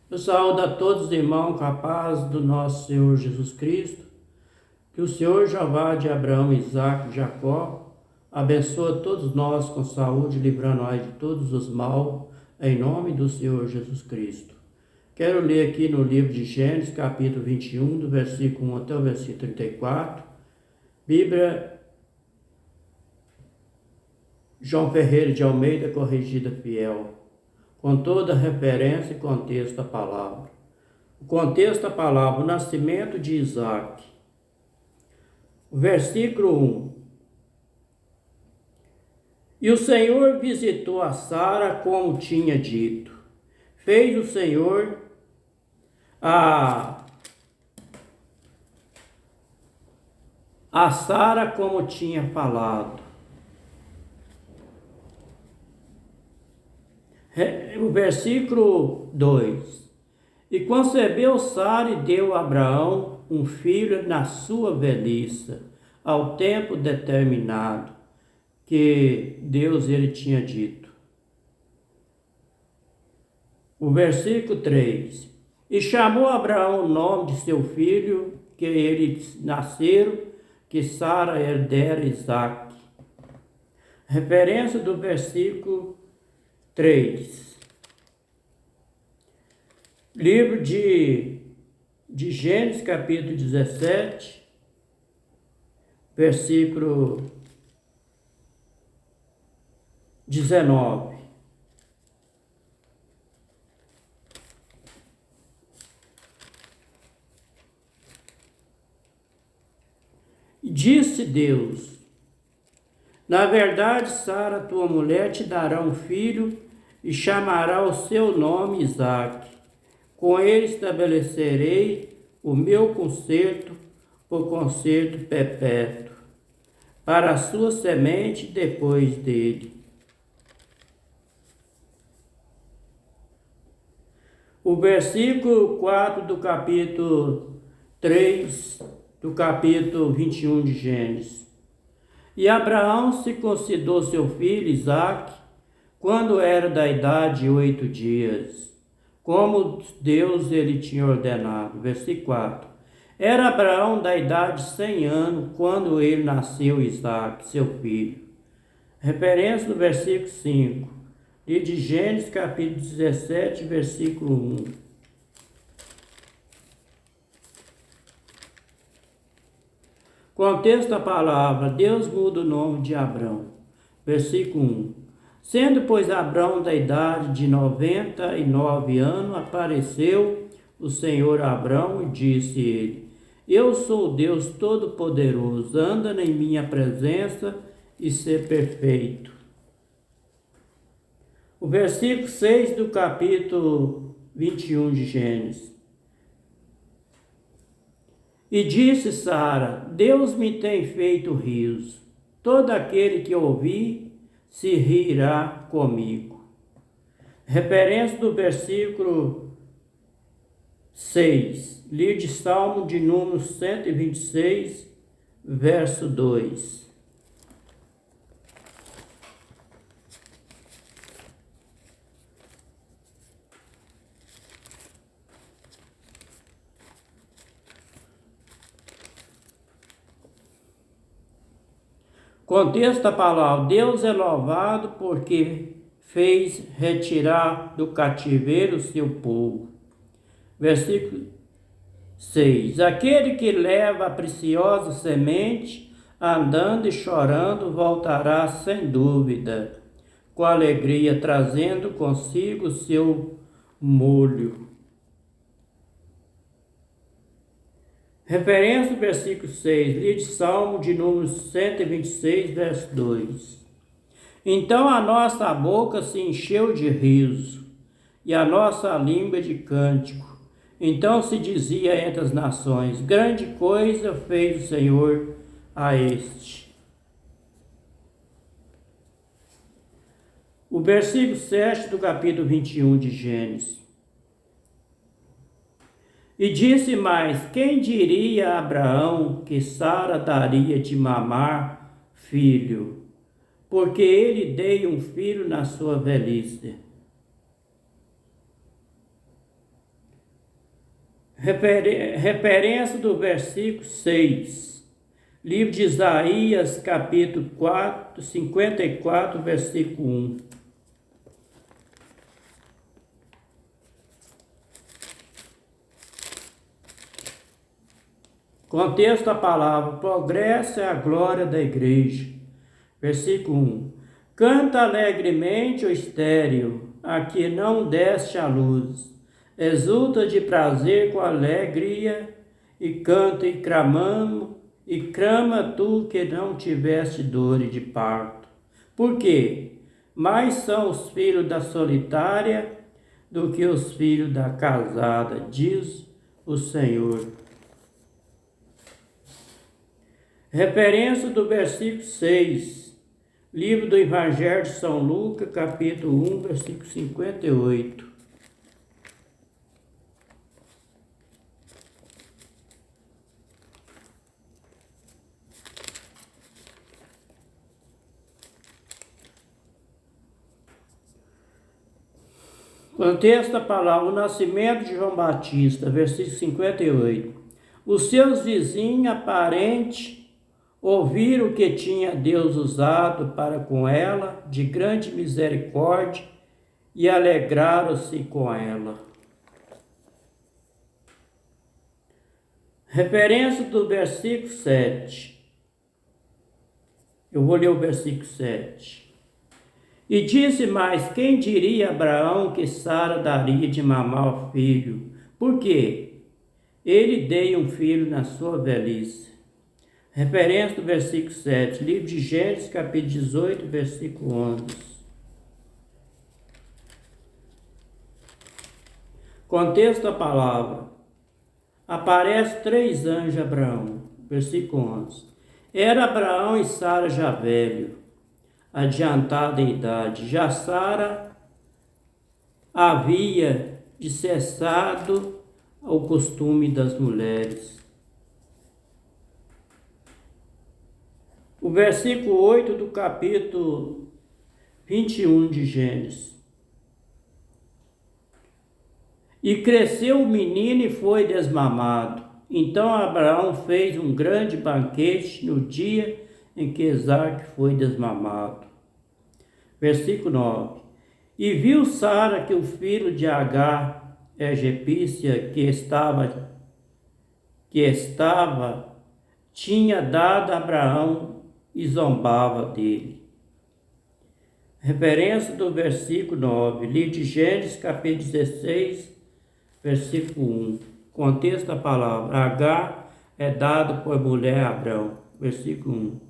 Eu saúdo a todos os irmãos com a paz do nosso Senhor Jesus Cristo. Que o Senhor Jeová de Abraão, Isaque e Jacó abençoe todos nós com saúde, livrando nós de todos os mal, em nome do Senhor Jesus Cristo. Quero ler aqui no livro de Gênesis, capítulo 21, do versículo 1 até o versículo 34. Bíblia João Ferreira de Almeida, corrigida fiel. Com toda referência e contexto da palavra. O contexto da palavra, o nascimento de Isaque. O versículo 1. E o Senhor visitou a Sara como tinha dito. Fez o Senhor a Sara como tinha falado. O versículo 2. E concebeu Sara e deu a Abraão um filho na sua velhice, ao tempo determinado que Deus ele tinha dito. O versículo 3. E chamou Abraão o nome de seu filho, que ele nasceram, que Sara herdera Isaque. Referência do versículo 3. Livro de Gênesis, capítulo 17, versículo 19. E disse Deus: na verdade, Sara, tua mulher, te dará um filho e chamará o seu nome Isaque. Com ele estabelecerei o meu concerto por concerto perpétuo, para a sua semente depois dele. O versículo 4 do capítulo 3, do capítulo 21 de Gênesis. E Abraão circuncidou seu filho Isaque, quando era da idade de 8 dias, como Deus ele tinha ordenado. Versículo 4. Era Abraão da idade de 100 anos, quando ele nasceu Isaque, seu filho. Referência no versículo 5. E de Gênesis, capítulo 17, versículo 1. Contexto da palavra, Deus muda o nome de Abrão. Versículo 1. Sendo, pois, Abrão da idade de 99 anos, apareceu o Senhor a Abrão e disse-lhe: eu sou o Deus Todo-Poderoso, anda em minha presença e ser perfeito. O versículo 6 do capítulo 21 de Gênesis. E disse Sara: Deus me tem feito riso, todo aquele que ouvir se rirá comigo. Referência do versículo 6, li de Salmo de número 126, verso 2. Contexto da palavra, Deus é louvado porque fez retirar do cativeiro o seu povo. Versículo 6. Aquele que leva a preciosa semente, andando e chorando, voltará sem dúvida, com alegria, trazendo consigo o seu molho. Referência do versículo 6, li de Salmo de número 126, verso 2. Então a nossa boca se encheu de riso, e a nossa língua de cântico. Então se dizia entre as nações: grande coisa fez o Senhor a este. O versículo 7 do capítulo 21 de Gênesis. E disse mais: quem diria a Abraão que Sara daria de mamar filho, porque ele deu um filho na sua velhice. Referência do versículo 6. Livro de Isaías, capítulo 4, 54, versículo 1. Contexto da palavra: progresso é a glória da igreja. Versículo 1. Canta alegremente o estéril, a que não deste a luz. Exulta de prazer com alegria, e canta e crama tu que não tiveste dor de parto. Por quê? Mais são os filhos da solitária do que os filhos da casada, diz o Senhor. Referência do versículo 6. Livro do Evangelho de São Lucas, capítulo 1, versículo 58. Contexto da palavra: o nascimento de João Batista, versículo 58. Os seus vizinhos aparentes ouviram que tinha Deus usado para com ela de grande misericórdia e alegraram-se com ela. Referência do versículo 7. Eu vou ler o versículo 7. E disse mais: quem diria a Abraão que Sara daria de mamar ao filho? Porque ele deu um filho na sua velhice. Referência do versículo 7, livro de Gênesis, capítulo 18, versículo 11. Contexto da palavra: aparece 3 anjos a Abraão, versículo 11. Era Abraão e Sara já velho, adiantado em idade. Já Sara havia de cessado o costume das mulheres. O versículo 8 do capítulo 21 de Gênesis. E cresceu o menino e foi desmamado. Então Abraão fez um grande banquete no dia em que Isaque foi desmamado. Versículo 9. E viu Sara que o filho de Agar, egípcia, que estava, tinha dado a Abraão e zombava dele. Referência do versículo 9, livro de Gênesis, capítulo 16, versículo 1. Contexto da palavra: Agar é dado por mulher a Abraão. Versículo 1.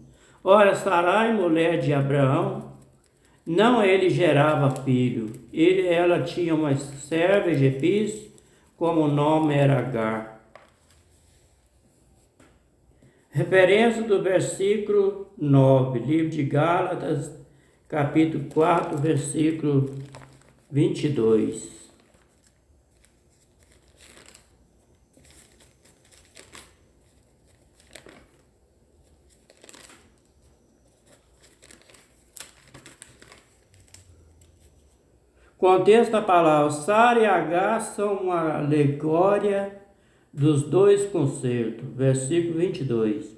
Ora, Sarai, mulher de Abraão, não ele gerava filho. Ela tinha uma serva egípcia, como o nome era Agar. Referência do versículo 9, livro de Gálatas, capítulo 4, versículo 22. Contexto da palavra: Sara e Agar são uma alegória dos dois concertos. Versículo 22.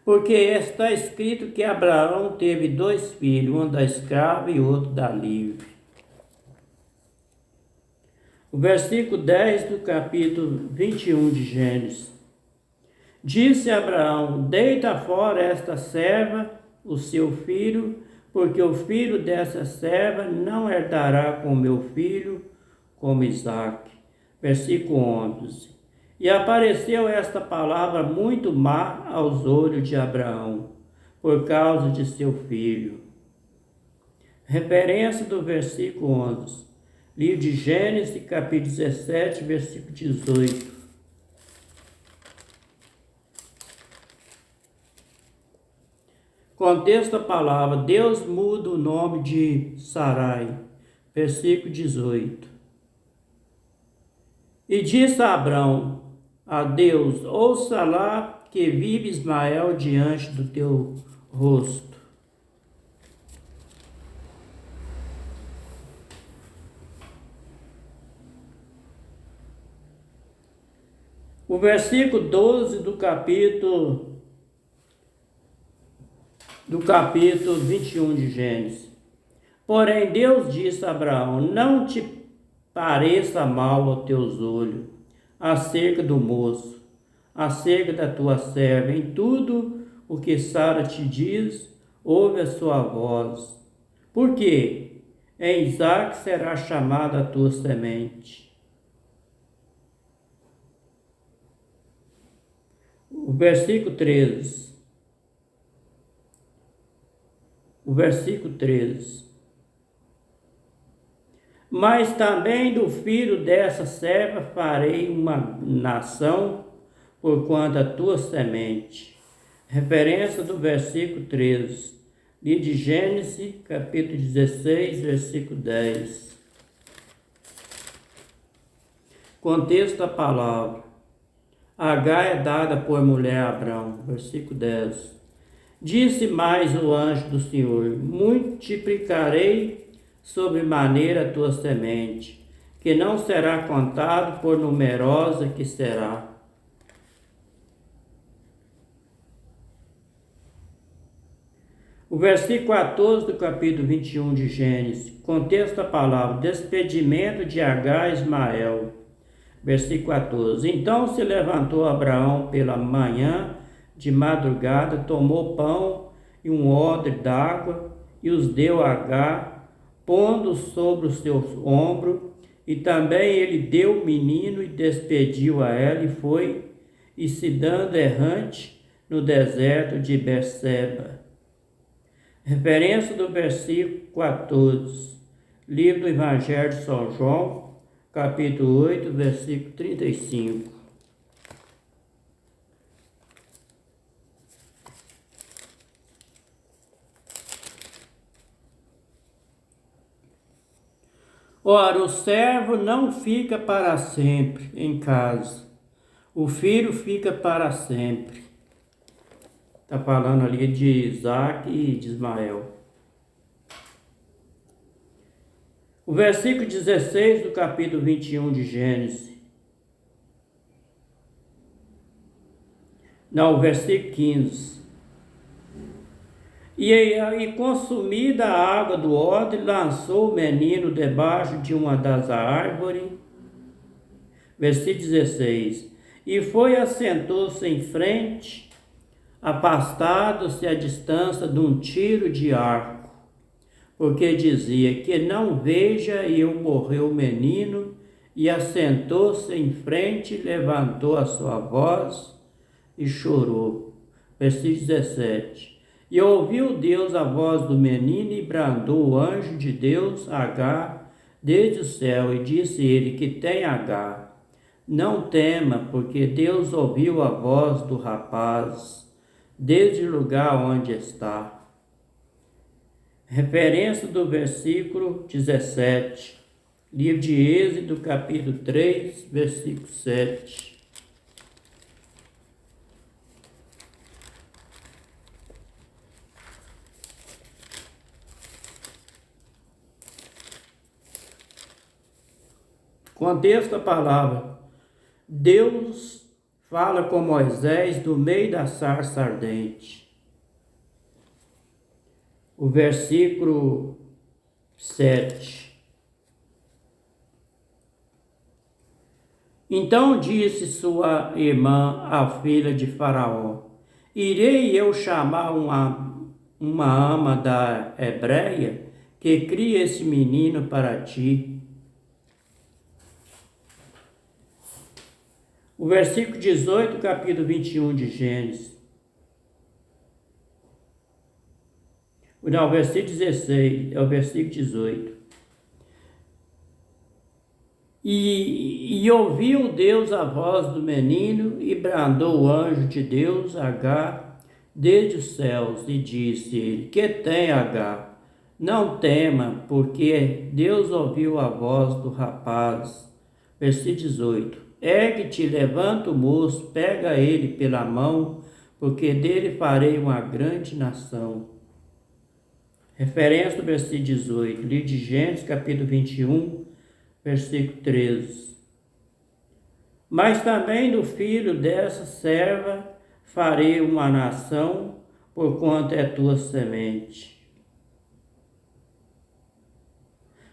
Porque está escrito que Abraão teve 2 filhos, um da escrava e outro da livre. O versículo 10 do capítulo 21 de Gênesis. Disse Abraão: deita fora esta serva, o seu filho, porque o filho dessa serva não herdará com meu filho, como Isaque. Versículo 11. E apareceu esta palavra muito má aos olhos de Abraão, por causa de seu filho. Referência do versículo 11. Livro de Gênesis, capítulo 17, versículo 18. Contexto da palavra: Deus muda o nome de Sarai. Versículo 18. E disse a Abrão, a Deus: ouça lá que vive Ismael diante do teu rosto. O versículo 12 do capítulo 21 de Gênesis. Porém, Deus disse a Abraão: não te pareça mal aos teus olhos acerca do moço, acerca da tua serva, em tudo o que Sara te diz, ouve a sua voz. Porque em Isaque será chamada a tua semente. O versículo 13. O versículo 13. Mas também do filho dessa serva farei uma nação, porquanto a tua semente. Referência do versículo 13. Livro de Gênesis, capítulo 16, versículo 10. Contexto da palavra. Agar é dada por mulher a Abrão. Versículo 10. Disse mais o anjo do Senhor: multiplicarei sobremaneira a tua semente, que não será contado, por numerosa que será. O versículo 14 do capítulo 21 de Gênesis, contexto da palavra: despedimento de Agar e Ismael. Versículo 14. Então se levantou Abraão pela manhã, de madrugada, tomou pão e um odre d'água, e os deu a Agar, pondo sobre o seu ombro, e também ele deu o menino e despediu a ela, e foi, e se dando errante no deserto de Berseba. Referência do versículo 14, livro do Evangelho de São João, capítulo 8, versículo 35. Ora, o servo não fica para sempre em casa, o filho fica para sempre. Está falando ali de Isaque e de Ismael. O versículo 16 do capítulo 21 de Gênesis. Não, o versículo 15. E consumida a água do odre, lançou o menino debaixo de uma das árvores. Versículo 16. E foi, assentou-se em frente, afastado-se à distância de um tiro de arco, porque dizia: que não veja eu morrer o menino, e assentou-se em frente, levantou a sua voz e chorou. Versículo 17. E ouviu Deus a voz do menino, e bradou o anjo de Deus a Agar desde o céu, e disse ele: que tem Agar? Não tema, porque Deus ouviu a voz do rapaz desde o lugar onde está. Referência do versículo 17, livro de Êxodo, capítulo 3, versículo 7. Contexto da palavra: Deus fala com Moisés do meio da sarça ardente. O versículo 7. Então disse sua irmã, a filha de Faraó: irei eu chamar uma ama da Hebreia, que cria esse menino para ti. O versículo 18, capítulo 21 de Gênesis. Não, o versículo 16, é o versículo 18. E ouviu Deus a voz do menino, e bradou o anjo de Deus a Agar desde os céus, e disse-lhe: que tem Agar? Não tema, porque Deus ouviu a voz do rapaz. Versículo 18. Ergue-te, levanta o moço, pega ele pela mão, porque dele farei uma grande nação. Referência do versículo 18, livro de Gênesis, capítulo 21, versículo 13. Mas também do filho dessa serva farei uma nação, porquanto é tua semente.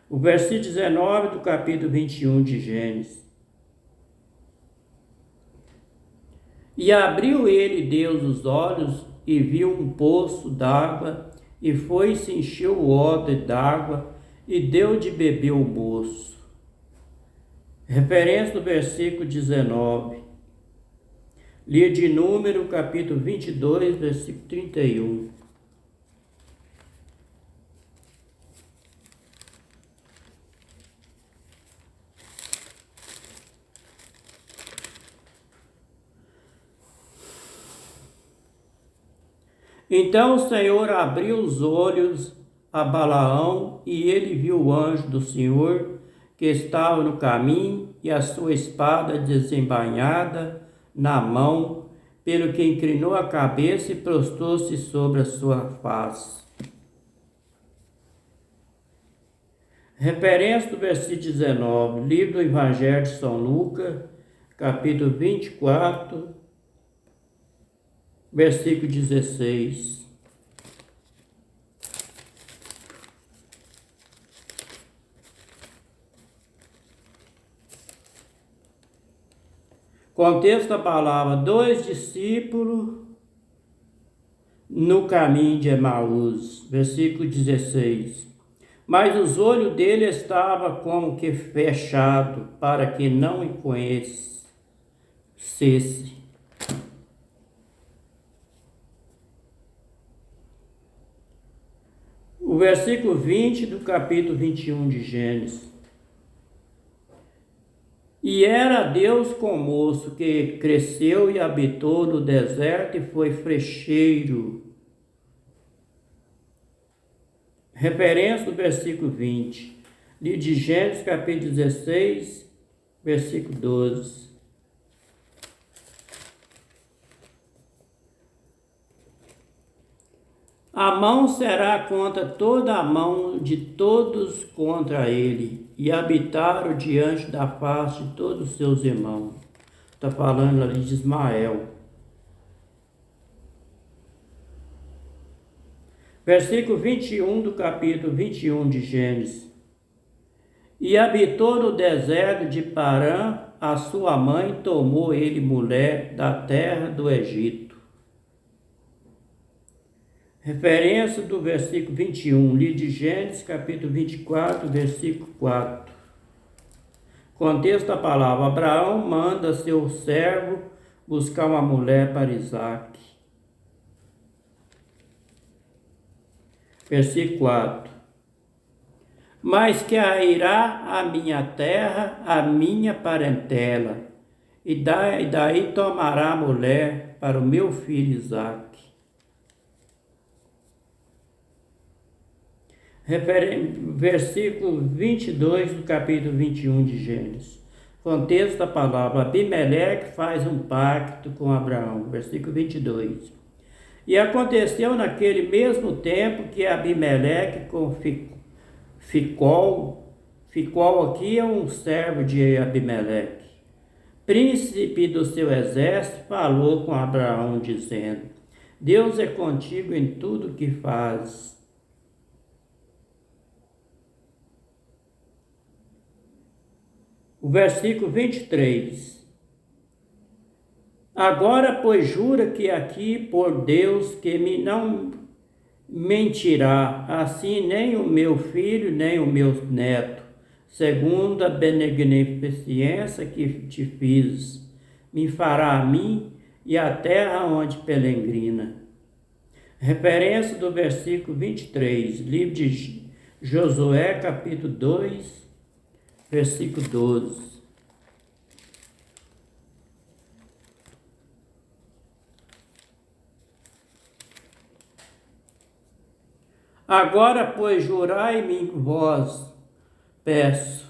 O versículo 19 do capítulo 21 de Gênesis. E abriu ele, Deus, os olhos, e viu um poço d'água, e foi e se encheu o odre d'água, e deu de beber o moço. Referência do versículo 19. Li de Número, capítulo 22, versículo 31. Então o Senhor abriu os olhos a Balaão, e ele viu o anjo do Senhor que estava no caminho, e a sua espada desembainhada na mão, pelo que inclinou a cabeça e prostrou-se sobre a sua face. Referência do versículo 19, livro do Evangelho de São Lucas, capítulo 24, versículo 16. Contexto da palavra: 2 discípulos no caminho de Emaús, versículo 16. Mas os olhos dele estavam como que fechados, para que não o conhecesse. O versículo 20 do capítulo 21 de Gênesis. E era Deus com o moço que cresceu e habitou no deserto e foi frecheiro. Referência do versículo 20. Li de Gênesis, capítulo 16, versículo 12. A mão será contra toda a mão de todos contra ele, e habitaram diante da face de todos os seus irmãos. Está falando ali de Ismael. Versículo 21 do capítulo 21 de Gênesis. E habitou no deserto de Parã, a sua mãe tomou ele mulher da terra do Egito. Referência do versículo 21, li de Gênesis, capítulo 24, versículo 4. Contexto da palavra: Abraão manda seu servo buscar uma mulher para Isaque. Versículo 4. Mas que irá a minha terra, a minha parentela, e daí tomará a mulher para o meu filho Isaque. Versículo 22 do capítulo 21 de Gênesis. Contexto da palavra: Abimeleque faz um pacto com Abraão. Versículo 22. E aconteceu naquele mesmo tempo que Abimeleque com Ficol aqui é um servo de Abimeleque, príncipe do seu exército, falou com Abraão dizendo: Deus é contigo em tudo que fazes. O versículo 23. Agora, pois, jura que aqui por Deus que me não mentirá, assim nem o meu filho, nem o meu neto, segundo a beneficência que te fiz, me fará a mim e a terra onde peregrina. Referência do versículo 23, livro de Josué, capítulo 2, versículo 12. Agora, pois, jurai-me vós, peço,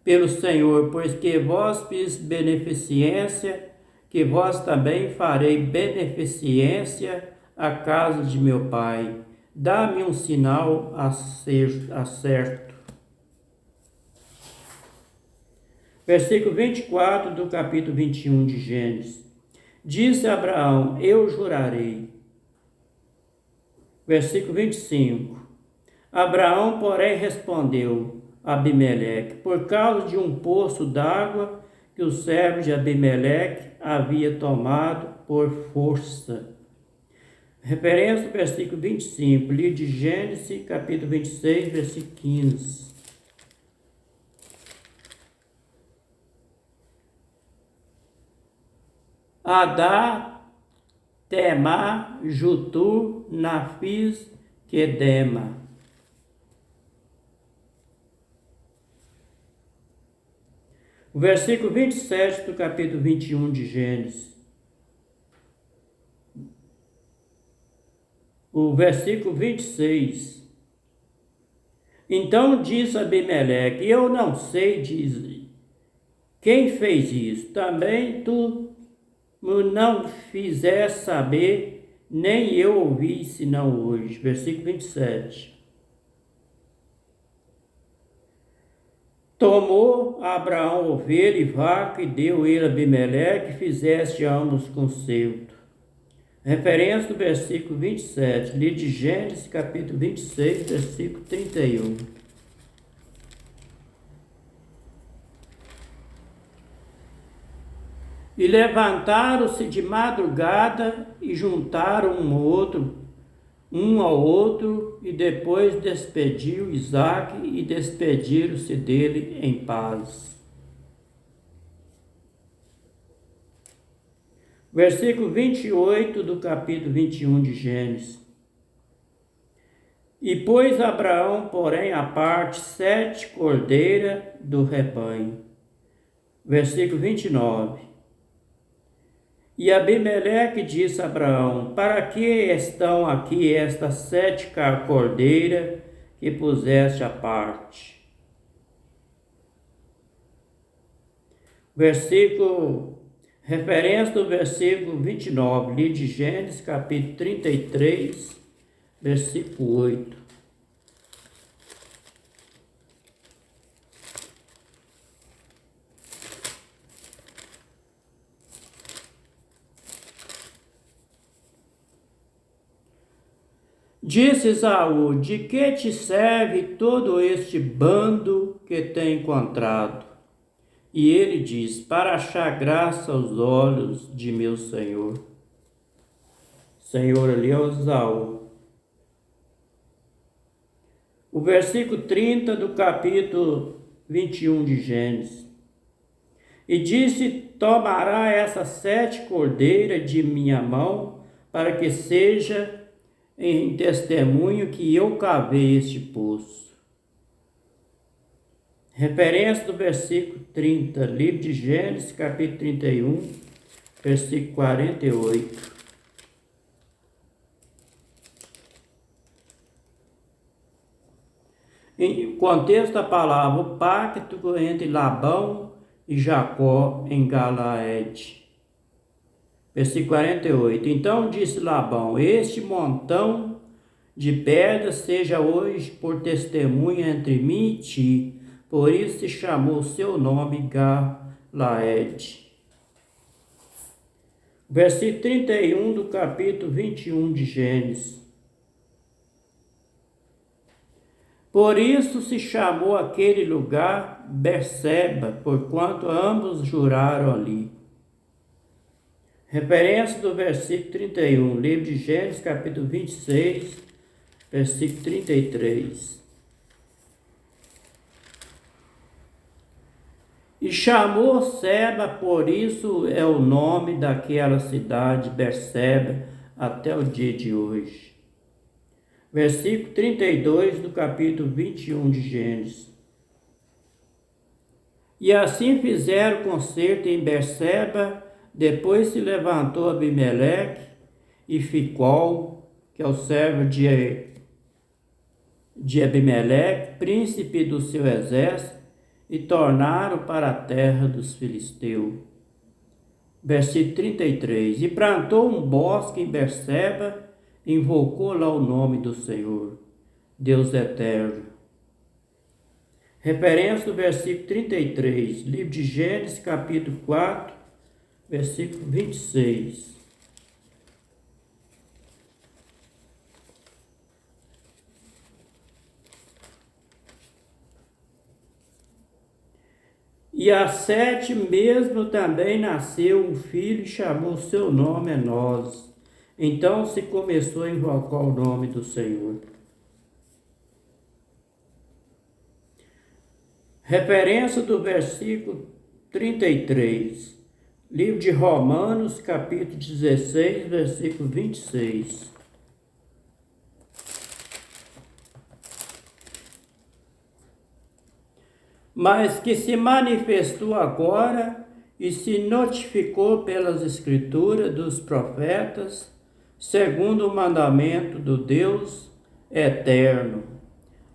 pelo Senhor, pois que vós fiz beneficência, que vós também farei beneficência à casa de meu pai. Dá-me um sinal certo. Versículo 24 do capítulo 21 de Gênesis. Disse Abraão: eu jurarei. Versículo 25. Abraão, porém, respondeu a Abimeleque: por causa de um poço d'água que o servo de Abimeleque havia tomado por força. Referência ao versículo 25, livro de Gênesis, capítulo 26, versículo 15. Adá, Temá, Jutur, Nafis, Quedema. O versículo 27 do capítulo 21 de Gênesis. O versículo 26. Então disse Abimeleque: eu não sei dizer quem fez isso. Também tu não fizeste saber, nem eu ouvi, senão hoje. Versículo 27. Tomou Abraão ovelha e vaca, e deu ele a Abimeleque, e fizeste ambos concerto. Referência do versículo 27, livro de Gênesis, capítulo 26, versículo 31. E levantaram-se de madrugada e juntaram um ao outro, e depois despediu Isaque e despediram-se dele em paz. Versículo 28 do capítulo 21 de Gênesis. E pôs Abraão, porém, à parte 7 cordeiras do rebanho. Versículo 29. E Abimeleque disse a Abraão: para que estão aqui estas 7 cordeiras que puseste à parte? Referência do versículo 29, livro de Gênesis, capítulo 33, versículo 8. Disse Esaú: de que te serve todo este bando que tem encontrado? E ele diz: para achar graça aos olhos de meu senhor. Senhor ali é o Esaú. O versículo 30 do capítulo 21 de Gênesis. E disse: tomará essas 7 cordeiras de minha mão, para que seja em testemunho que eu cavei este poço. Referência do versículo 30, livro de Gênesis, capítulo 31, versículo 48. Em contexto da palavra, o pacto entre Labão e Jacó em Galaede. Versículo 48. Então disse Labão: este montão de pedras seja hoje por testemunha entre mim e ti. Por isso se chamou seu nome Galaede. Versículo 31 do capítulo 21 de Gênesis. Por isso se chamou aquele lugar Berseba, porquanto ambos juraram ali. Referência do versículo 31, livro de Gênesis, capítulo 26, versículo 33. E chamou Seba, por isso é o nome daquela cidade, Berseba, até o dia de hoje. Versículo 32 do capítulo 21 de Gênesis. E assim fizeram concerto em Berseba. Depois se levantou Abimeleque e Ficol, que é o servo de Abimeleque, príncipe do seu exército, e tornaram para a terra dos filisteus. Versículo 33. E plantou um bosque em Berseba, e invocou lá o nome do Senhor, Deus eterno. Referência do versículo 33, livro de Gênesis, capítulo 4, versículo 26. E a Sete mesmo também nasceu um filho e chamou seu nome Enós. Então se começou a invocar o nome do Senhor. Referência do versículo 33, livro de Romanos, capítulo 16, versículo 26. Mas que se manifestou agora e se notificou pelas Escrituras dos profetas, segundo o mandamento do Deus eterno,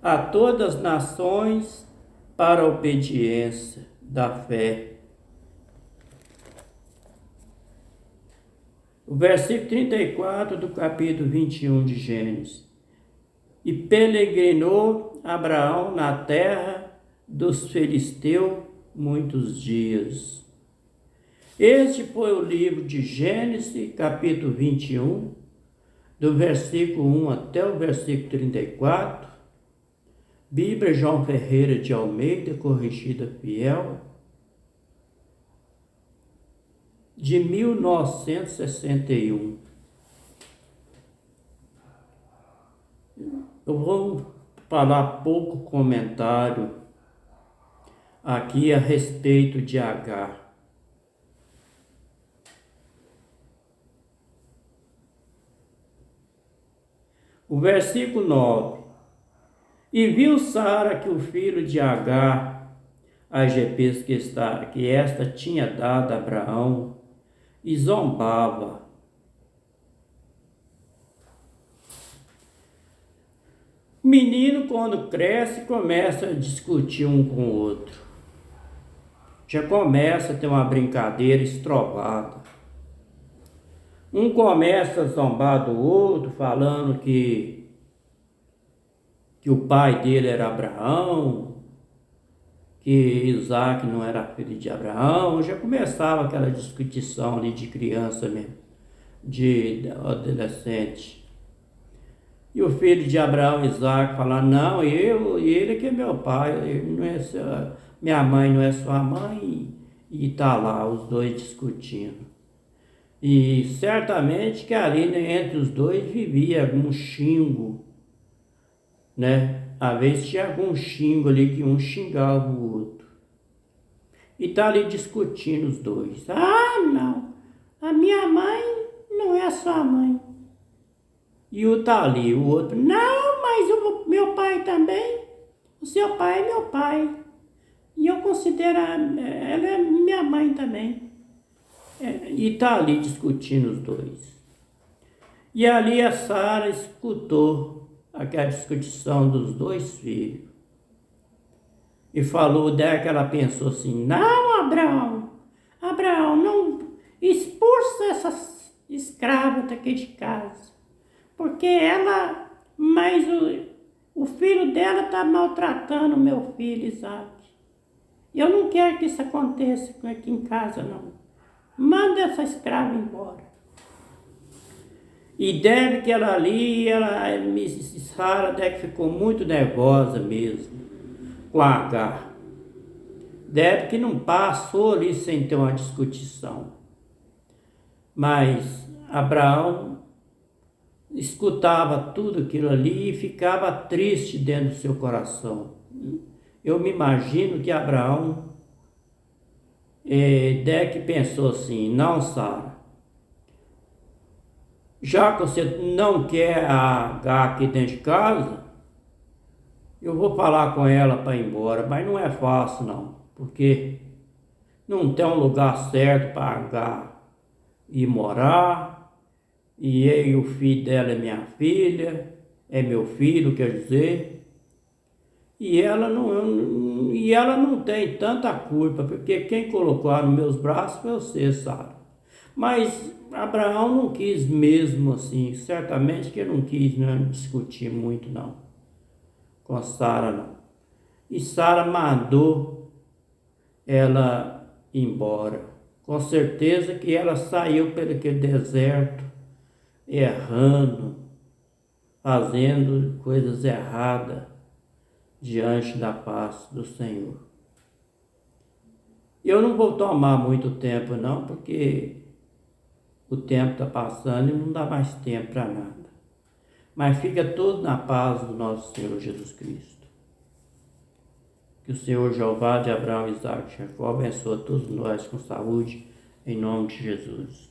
a todas as nações para a obediência da fé. O versículo 34 do capítulo 21 de Gênesis. E peregrinou Abraão na terra dos filisteus muitos dias. Este foi o livro de Gênesis, capítulo 21, do versículo 1 até o versículo 34, Bíblia João Ferreira de Almeida, corrigida fiel, de 1961. Eu vou falar pouco comentário aqui a respeito de Agar. O versículo 9. E viu Sara que o filho de Agar, a egípcia que esta tinha dado a Abraão, e zombava. O menino, quando cresce, começa a discutir um com o outro. Já começa a ter uma brincadeira estrovada. Um começa a zombar do outro, falando que o pai dele era Abraão, que Isaac não era filho de Abraão. Já começava aquela discussão ali de criança mesmo, de adolescente. E o filho de Abraão, Isaac, falando, não, ele que é meu pai, ele não é minha mãe não é sua mãe, e tá lá os dois discutindo. E certamente que ali, né, entre os dois vivia algum xingo, né? Às vezes tinha algum xingo ali que um xingava o outro. E tá ali discutindo os dois. Ah, não, a minha mãe não é sua mãe. E o tá ali, o outro, não, mas o meu pai também, o seu pai é meu pai. E eu considero ela é minha mãe também. E tá ali discutindo os dois. E ali a Sara escutou aquela discussão dos dois filhos. E falou dela que ela pensou assim, não, Abraão, não expulsa essa escrava daqui de casa. Porque mas o filho dela está maltratando o meu filho, Isaac. Eu não quero que isso aconteça aqui em casa, não. Manda essa escrava embora. E deve que Sara deve que ficou muito nervosa mesmo com a Agar. Deve que não passou ali sem ter uma discussão. Mas Abraão escutava tudo aquilo ali e ficava triste dentro do seu coração. Eu me imagino que Abraão que pensou assim, não, Sara, já que você não quer a Agar aqui dentro de casa, eu vou falar com ela para ir embora, mas não é fácil não, porque não tem um lugar certo para Agar ir morar, e eu e o filho dela é minha filha, é meu filho, quer dizer. E ela não tem tanta culpa, porque quem colocou ela nos meus braços foi você, Sara. Mas Abraão não quis mesmo assim, certamente que ele não quis discutir muito não, com Sara não. e Sara mandou ela embora. Com certeza que ela saiu pelo aquele deserto, errando, fazendo coisas erradas diante da paz do Senhor. Eu não vou tomar muito tempo não, porque o tempo está passando e não dá mais tempo para nada. Mas fica tudo na paz do nosso Senhor Jesus Cristo. Que o Senhor Jeová de Abraão, Isaque e Jacó abençoe todos nós com saúde, em nome de Jesus.